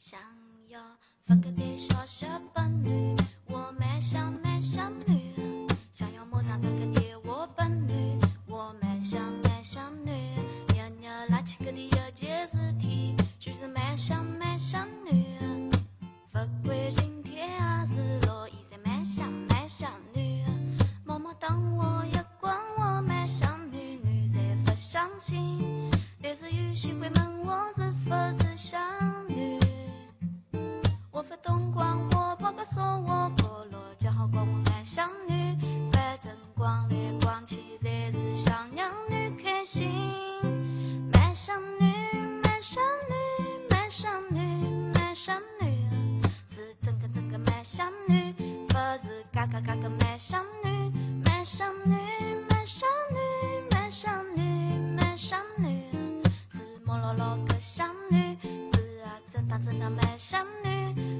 想要发个给小小伴侣，我蛮想女，想要摸上那个给我伴侣，我蛮想女，娘娘拉起个的有件事体，就是蛮想女，不管今天还是落雨，在蛮想女，默默当我一光，我蛮想女，女才不相信，但是有些会问我是否是想女。我发灯光，我跑个说我过路，讲好光我蛮想女，反正光来光去才是想让女开心，蛮想女，是真个蛮想女，不是嘎嘎蛮想女，是摸罗个想女，是啊真的蛮想女。